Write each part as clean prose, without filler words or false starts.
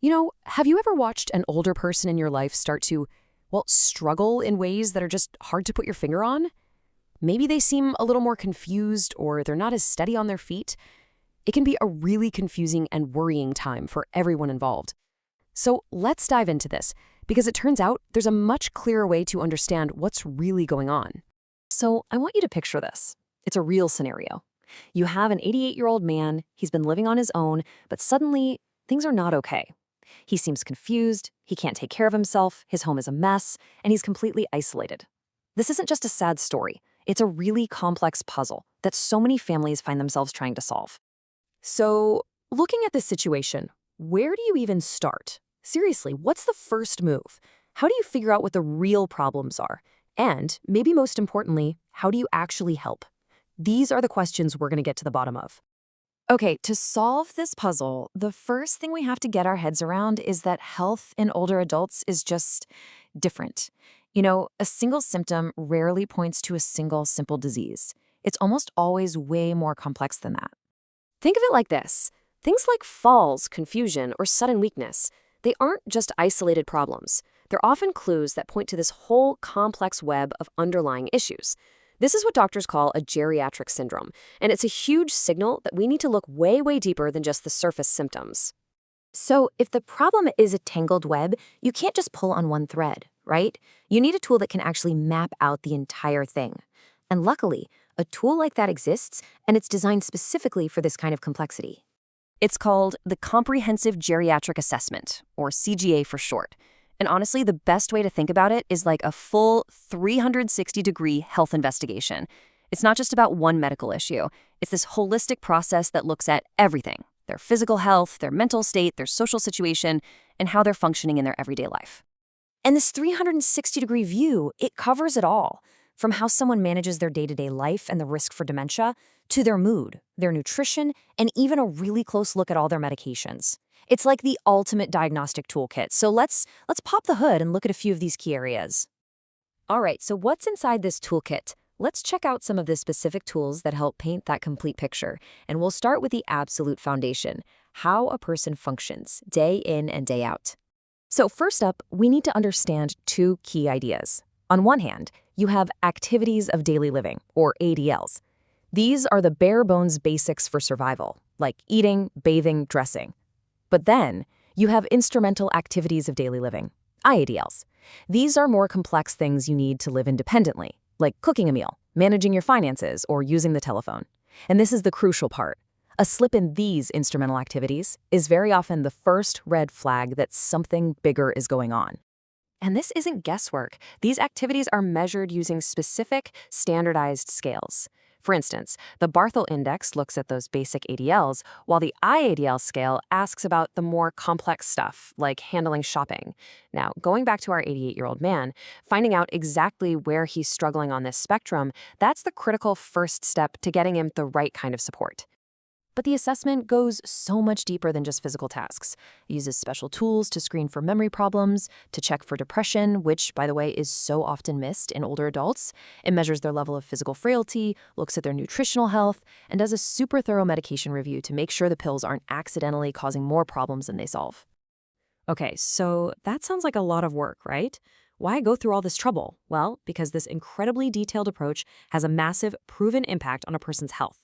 Have you ever watched an older person in your life start to, well, struggle in ways that are just hard to put your finger on? Maybe they seem a little more confused or they're not as steady on their feet. It can be a really confusing and worrying time for everyone involved. So let's dive into this, because it turns out there's a much clearer way to understand what's really going on. So I want you to picture this. It's a real scenario. You have an 88-year-old man, he's been living on his own, but suddenly things are not okay. He seems confused, he can't take care of himself, his home is a mess, and he's completely isolated. This isn't just a sad story. It's a really complex puzzle that so many families find themselves trying to solve. So, looking at this situation, where do you even start? Seriously, what's the first move? How do you figure out what the real problems are? And, maybe most importantly, how do you actually help? These are the questions we're going to get to the bottom of. Okay, to solve this puzzle, the first thing we have to get our heads around is that health in older adults is just different. A single symptom rarely points to a single simple disease. It's almost always way more complex than that. Think of it like this. Things like falls, confusion, or sudden weakness, they aren't just isolated problems. They're often clues that point to this whole complex web of underlying issues. This is what doctors call a geriatric syndrome, and it's a huge signal that we need to look way, way deeper than just the surface symptoms. So if the problem is a tangled web, you can't just pull on one thread, right? You need a tool that can actually map out the entire thing. And luckily, a tool like that exists, and it's designed specifically for this kind of complexity. It's called the Comprehensive Geriatric Assessment, or CGA for short. And honestly, the best way to think about it is like a full 360-degree health investigation. It's not just about one medical issue. It's this holistic process that looks at everything: their physical health, their mental state, their social situation, and how they're functioning in their everyday life. And this 360-degree view, it covers it all, from how someone manages their day-to-day life and the risk for dementia, to their mood, their nutrition, and even a really close look at all their medications. It's like the ultimate diagnostic toolkit. So let's pop the hood and look at a few of these key areas. All right, so what's inside this toolkit? Let's check out some of the specific tools that help paint that complete picture. And we'll start with the absolute foundation: how a person functions day in and day out. So first up, we need to understand two key ideas. On one hand, you have activities of daily living, or ADLs. These are the bare bones basics for survival, like eating, bathing, dressing. But then, you have instrumental activities of daily living, IADLs. These are more complex things you need to live independently, like cooking a meal, managing your finances, or using the telephone. And this is the crucial part. A slip in these instrumental activities is very often the first red flag that something bigger is going on. And this isn't guesswork. These activities are measured using specific, standardized scales. For instance, the Barthel Index looks at those basic ADLs, while the IADL scale asks about the more complex stuff, like handling shopping. Now, going back to our 88-year-old man, finding out exactly where he's struggling on this spectrum, that's the critical first step to getting him the right kind of support. But the assessment goes so much deeper than just physical tasks. It uses special tools to screen for memory problems, to check for depression, which, by the way, is so often missed in older adults. It measures their level of physical frailty, looks at their nutritional health, and does a super thorough medication review to make sure the pills aren't accidentally causing more problems than they solve. Okay, so that sounds like a lot of work, right? Why go through all this trouble? Well, because this incredibly detailed approach has a massive, proven impact on a person's health.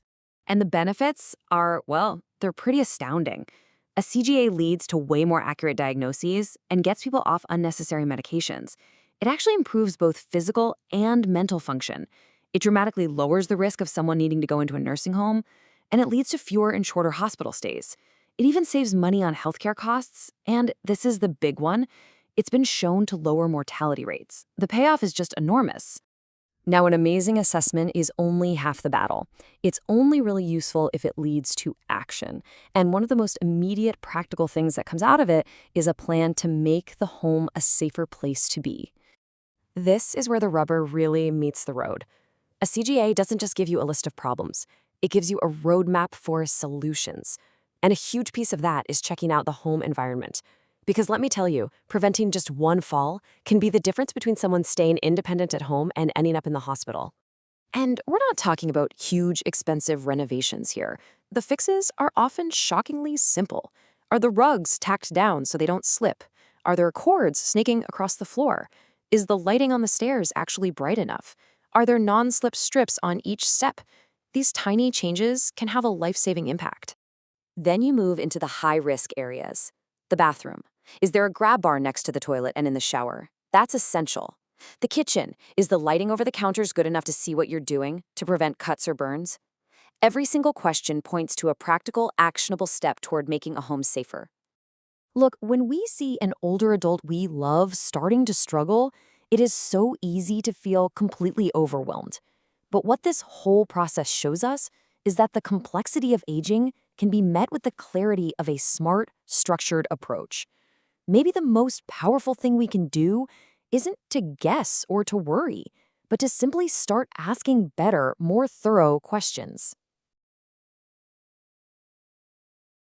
And the benefits are, well, they're pretty astounding. A CGA leads to way more accurate diagnoses and gets people off unnecessary medications. It actually improves both physical and mental function. It dramatically lowers the risk of someone needing to go into a nursing home, and it leads to fewer and shorter hospital stays. It even saves money on healthcare costs, and this is the big one, it's been shown to lower mortality rates. The payoff is just enormous. Now, an amazing assessment is only half the battle. It's only really useful if it leads to action. And one of the most immediate practical things that comes out of it is a plan to make the home a safer place to be. This is where the rubber really meets the road. A CGA doesn't just give you a list of problems. It gives you a roadmap for solutions. And a huge piece of that is checking out the home environment. Because let me tell you, preventing just one fall can be the difference between someone staying independent at home and ending up in the hospital. And we're not talking about huge, expensive renovations here. The fixes are often shockingly simple. Are the rugs tacked down so they don't slip? Are there cords snaking across the floor? Is the lighting on the stairs actually bright enough? Are there non-slip strips on each step? These tiny changes can have a life-saving impact. Then you move into the high-risk areas. The bathroom. Is there a grab bar next to the toilet and in the shower? That's essential. The kitchen. Is the lighting over the counters good enough to see what you're doing, to prevent cuts or burns? Every single question points to a practical, actionable step toward making a home safer. Look, when we see an older adult we love starting to struggle, it is so easy to feel completely overwhelmed. But what this whole process shows us is that the complexity of aging can be met with the clarity of a smart, structured approach. Maybe the most powerful thing we can do isn't to guess or to worry, but to simply start asking better, more thorough questions.